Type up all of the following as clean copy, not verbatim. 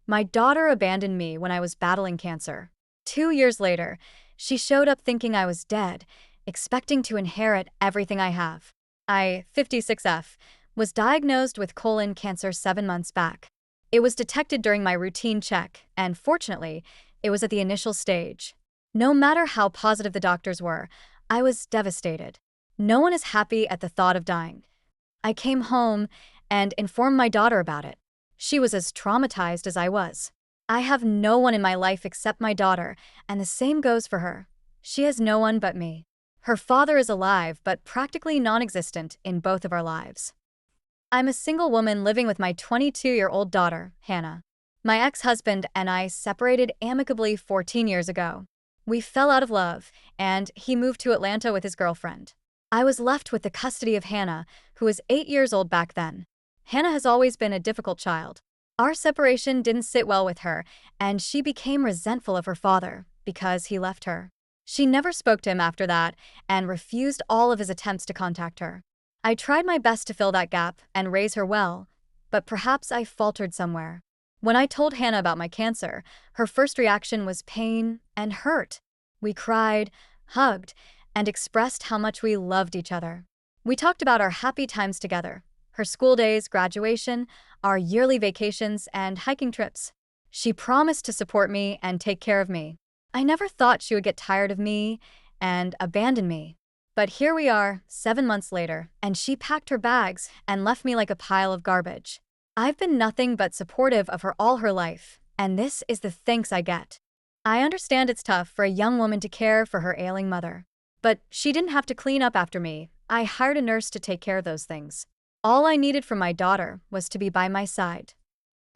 My daughter abandoned me when I was battling cancer. 2 years later, she showed up thinking I was dead, expecting to inherit everything I have. I, 56F, was diagnosed with colon cancer 7 months back. It was detected during my routine check, and fortunately, it was at the initial stage. No matter how positive the doctors were, I was devastated. No one is happy at the thought of dying. I came home and informed my daughter about it. She was as traumatized as I was. I have no one in my life except my daughter, and the same goes for her. She has no one but me. Her father is alive, but practically non-existent in both of our lives. I'm a single woman living with my 22-year-old daughter, Hannah. My ex-husband and I separated amicably 14 years ago. We fell out of love, and he moved to Atlanta with his girlfriend. I was left with the custody of Hannah, who was 8 years old back then. Hannah has always been a difficult child. Our separation didn't sit well with her, and she became resentful of her father because he left her. She never spoke to him after that and refused all of his attempts to contact her. I tried my best to fill that gap and raise her well, but perhaps I faltered somewhere. When I told Hannah about my cancer, her first reaction was pain and hurt. We cried, hugged, and expressed how much we loved each other. We talked about our happy times together, her school days, graduation, our yearly vacations, and hiking trips. She promised to support me and take care of me. I never thought she would get tired of me and abandon me. But here we are, 7 months later, and she packed her bags and left me like a pile of garbage. I've been nothing but supportive of her all her life, and this is the thanks I get. I understand it's tough for a young woman to care for her ailing mother. But she didn't have to clean up after me. I hired a nurse to take care of those things. All I needed from my daughter was to be by my side.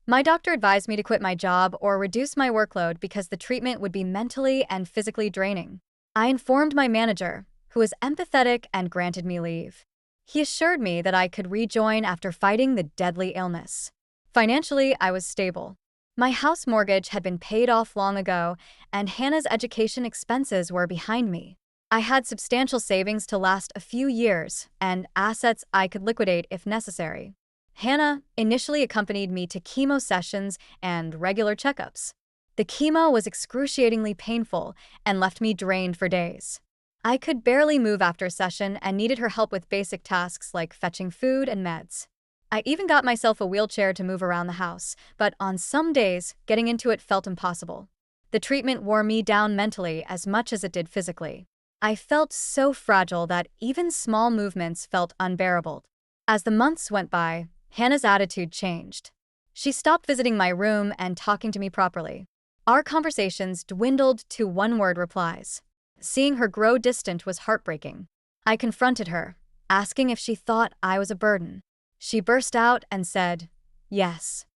My doctor advised me to quit my job or reduce my workload because the treatment would be mentally and physically draining. I informed my manager, who was empathetic and granted me leave. He assured me that I could rejoin after fighting the deadly illness. Financially, I was stable. My house mortgage had been paid off long ago, and Hannah's education expenses were behind me. I had substantial savings to last a few years and assets I could liquidate if necessary. Hannah initially accompanied me to chemo sessions and regular checkups. The chemo was excruciatingly painful and left me drained for days. I could barely move after a session and needed her help with basic tasks like fetching food and meds. I even got myself a wheelchair to move around the house, but on some days, getting into it felt impossible. The treatment wore me down mentally as much as it did physically. I felt so fragile that even small movements felt unbearable. As the months went by, Hannah's attitude changed. She stopped visiting my room and talking to me properly. Our conversations dwindled to one-word replies. Seeing her grow distant was heartbreaking. I confronted her, asking if she thought I was a burden. She burst out and said, "Yes."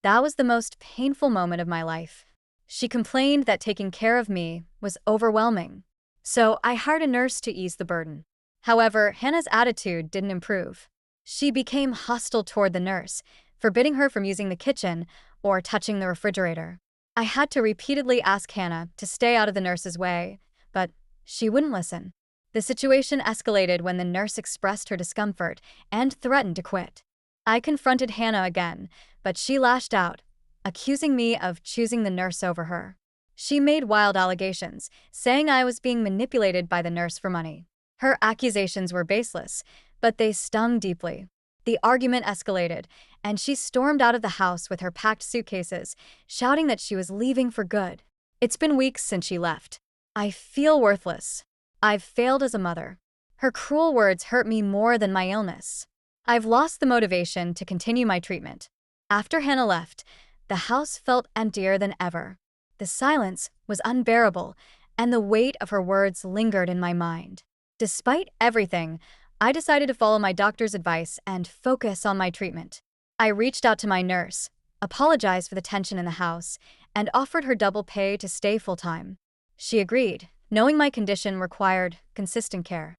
That was the most painful moment of my life. She complained that taking care of me was overwhelming. So I hired a nurse to ease the burden. However, Hannah's attitude didn't improve. She became hostile toward the nurse, forbidding her from using the kitchen or touching the refrigerator. I had to repeatedly ask Hannah to stay out of the nurse's way, but she wouldn't listen. The situation escalated when the nurse expressed her discomfort and threatened to quit. I confronted Hannah again, but she lashed out, accusing me of choosing the nurse over her. She made wild allegations, saying I was being manipulated by the nurse for money. Her accusations were baseless, but they stung deeply. The argument escalated, and she stormed out of the house with her packed suitcases, shouting that she was leaving for good. It's been weeks since she left. I feel worthless. I've failed as a mother. Her cruel words hurt me more than my illness. I've lost the motivation to continue my treatment. After Hannah left, the house felt emptier than ever. The silence was unbearable, and the weight of her words lingered in my mind. Despite everything, I decided to follow my doctor's advice and focus on my treatment. I reached out to my nurse, apologized for the tension in the house, and offered her double pay to stay full-time. She agreed, knowing my condition required consistent care.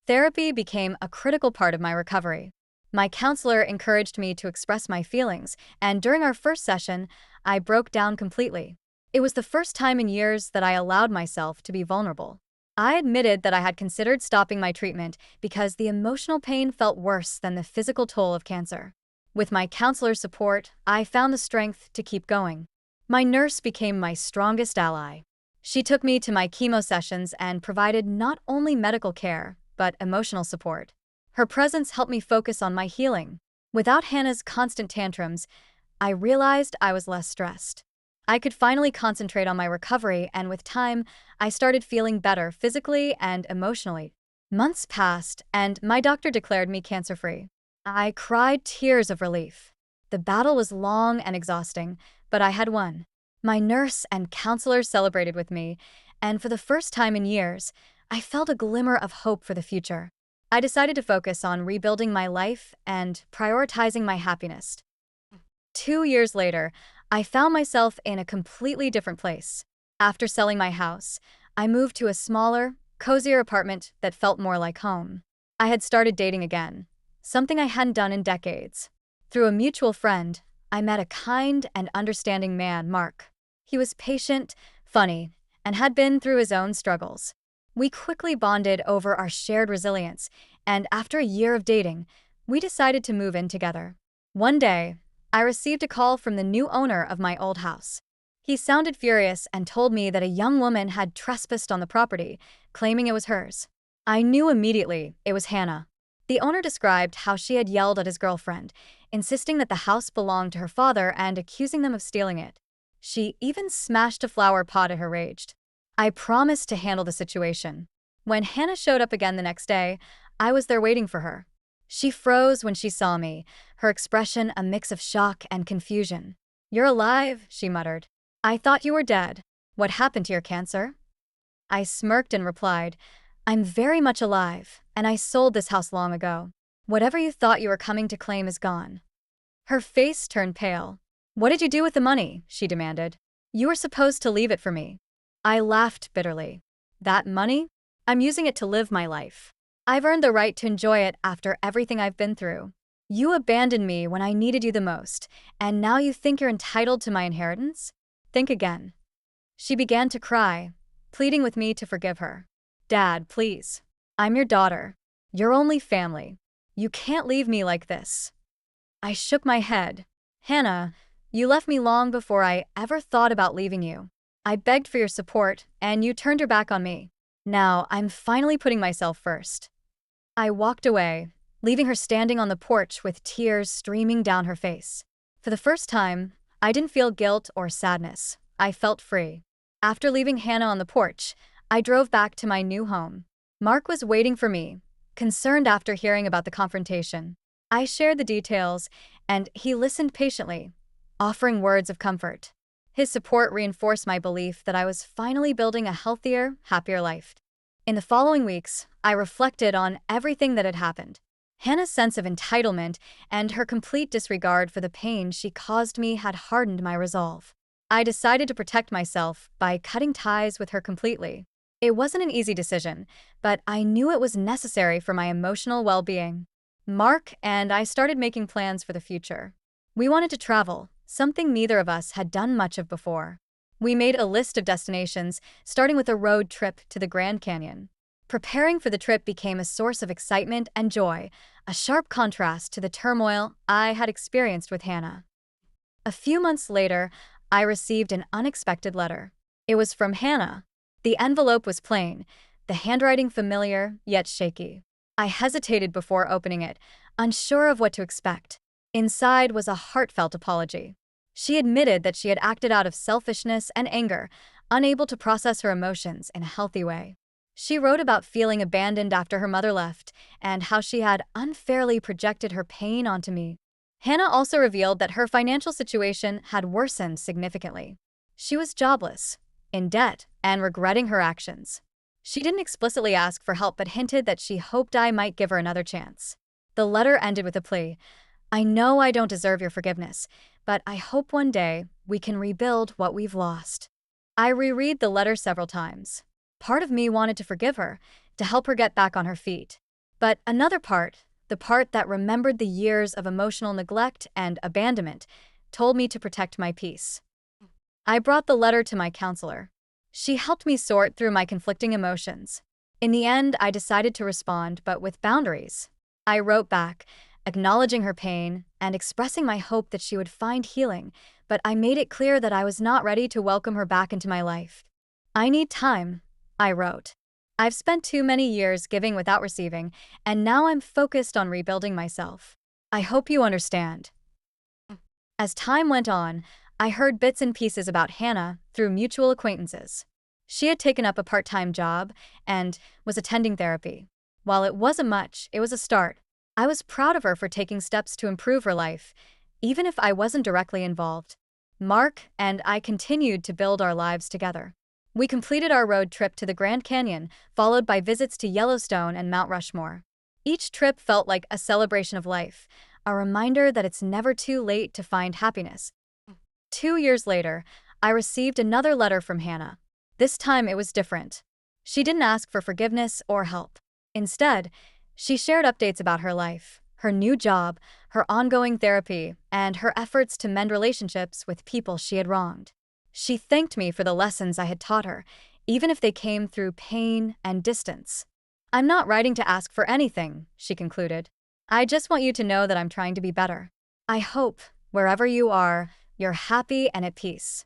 Therapy became a critical part of my recovery. My counselor encouraged me to express my feelings, and during our first session, I broke down completely. It was the first time in years that I allowed myself to be vulnerable. I admitted that I had considered stopping my treatment because the emotional pain felt worse than the physical toll of cancer. With my counselor's support, I found the strength to keep going. My nurse became my strongest ally. She took me to my chemo sessions and provided not only medical care, but emotional support. Her presence helped me focus on my healing. Without Hannah's constant tantrums, I realized I was less stressed. I could finally concentrate on my recovery, and with time, I started feeling better physically and emotionally. Months passed, and my doctor declared me cancer-free. I cried tears of relief. The battle was long and exhausting, but I had won. My nurse and counselor celebrated with me, and for the first time in years, I felt a glimmer of hope for the future. I decided to focus on rebuilding my life and prioritizing my happiness. 2 years later, I found myself in a completely different place. After selling my house, I moved to a smaller, cozier apartment that felt more like home. I had started dating again, something I hadn't done in decades. Through a mutual friend, I met a kind and understanding man, Mark. He was patient, funny, and had been through his own struggles. We quickly bonded over our shared resilience, and after a year of dating, we decided to move in together. One day, I received a call from the new owner of my old house. He sounded furious and told me that a young woman had trespassed on the property, claiming it was hers. I knew immediately it was Hannah. The owner described how she had yelled at his girlfriend, insisting that the house belonged to her father and accusing them of stealing it. She even smashed a flower pot in her rage. I promised to handle the situation. When Hannah showed up again the next day, I was there waiting for her. She froze when she saw me, her expression a mix of shock and confusion. "You're alive," she muttered. "I thought you were dead. What happened to your cancer?" I smirked and replied, "I'm very much alive, and I sold this house long ago. Whatever you thought you were coming to claim is gone." Her face turned pale. "What did you do with the money?" she demanded. "You were supposed to leave it for me." I laughed bitterly. "That money? I'm using it to live my life. I've earned the right to enjoy it after everything I've been through. You abandoned me when I needed you the most, and now you think you're entitled to my inheritance? Think again." She began to cry, pleading with me to forgive her. "Dad, please. I'm your daughter. Your only family. You can't leave me like this." I shook my head. "Hannah, you left me long before I ever thought about leaving you. I begged for your support, and you turned your back on me. Now I'm finally putting myself first." I walked away, leaving her standing on the porch with tears streaming down her face. For the first time, I didn't feel guilt or sadness. I felt free. After leaving Hannah on the porch, I drove back to my new home. Mark was waiting for me, concerned after hearing about the confrontation. I shared the details, and he listened patiently, offering words of comfort. His support reinforced my belief that I was finally building a healthier, happier life. In the following weeks, I reflected on everything that had happened. Hannah's sense of entitlement and her complete disregard for the pain she caused me had hardened my resolve. I decided to protect myself by cutting ties with her completely. It wasn't an easy decision, but I knew it was necessary for my emotional well-being. Mark and I started making plans for the future. We wanted to travel, something neither of us had done much of before. We made a list of destinations, starting with a road trip to the Grand Canyon. Preparing for the trip became a source of excitement and joy, a sharp contrast to the turmoil I had experienced with Hannah. A few months later, I received an unexpected letter. It was from Hannah. The envelope was plain, the handwriting familiar yet shaky. I hesitated before opening it, unsure of what to expect. Inside was a heartfelt apology. She admitted that she had acted out of selfishness and anger, unable to process her emotions in a healthy way. She wrote about feeling abandoned after her mother left, and how she had unfairly projected her pain onto me. Hannah also revealed that her financial situation had worsened significantly. She was jobless, in debt, and regretting her actions. She didn't explicitly ask for help but hinted that she hoped I might give her another chance. The letter ended with a plea. "I know I don't deserve your forgiveness, but I hope one day we can rebuild what we've lost." I reread the letter several times. Part of me wanted to forgive her, to help her get back on her feet. But another part, the part that remembered the years of emotional neglect and abandonment, told me to protect my peace. I brought the letter to my counselor. She helped me sort through my conflicting emotions. In the end, I decided to respond, but with boundaries. I wrote back, acknowledging her pain and expressing my hope that she would find healing, but I made it clear that I was not ready to welcome her back into my life. "I need time," I wrote. "I've spent too many years giving without receiving, and now I'm focused on rebuilding myself. I hope you understand." As time went on, I heard bits and pieces about Hannah through mutual acquaintances. She had taken up a part-time job and was attending therapy. While it wasn't much, it was a start. I was proud of her for taking steps to improve her life, even if I wasn't directly involved. Mark and I continued to build our lives together. We completed our road trip to the Grand Canyon, followed by visits to Yellowstone and Mount Rushmore. Each trip felt like a celebration of life, a reminder that it's never too late to find happiness. 2 years later, I received another letter from Hannah. This time it was different. She didn't ask for forgiveness or help. Instead, she shared updates about her life, her new job, her ongoing therapy, and her efforts to mend relationships with people she had wronged. She thanked me for the lessons I had taught her, even if they came through pain and distance. "I'm not writing to ask for anything," she concluded. "I just want you to know that I'm trying to be better. I hope, wherever you are, you're happy and at peace."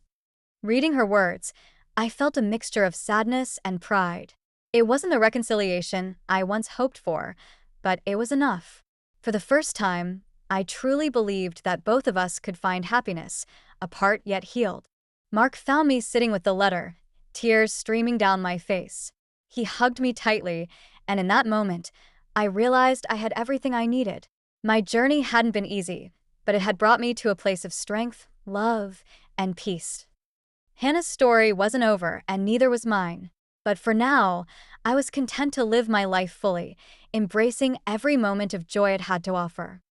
Reading her words, I felt a mixture of sadness and pride. It wasn't the reconciliation I once hoped for, but it was enough. For the first time, I truly believed that both of us could find happiness, apart yet healed. Mark found me sitting with the letter, tears streaming down my face. He hugged me tightly, and in that moment, I realized I had everything I needed. My journey hadn't been easy, but it had brought me to a place of strength, love, and peace. Hannah's story wasn't over, and neither was mine. But for now, I was content to live my life fully, embracing every moment of joy it had to offer.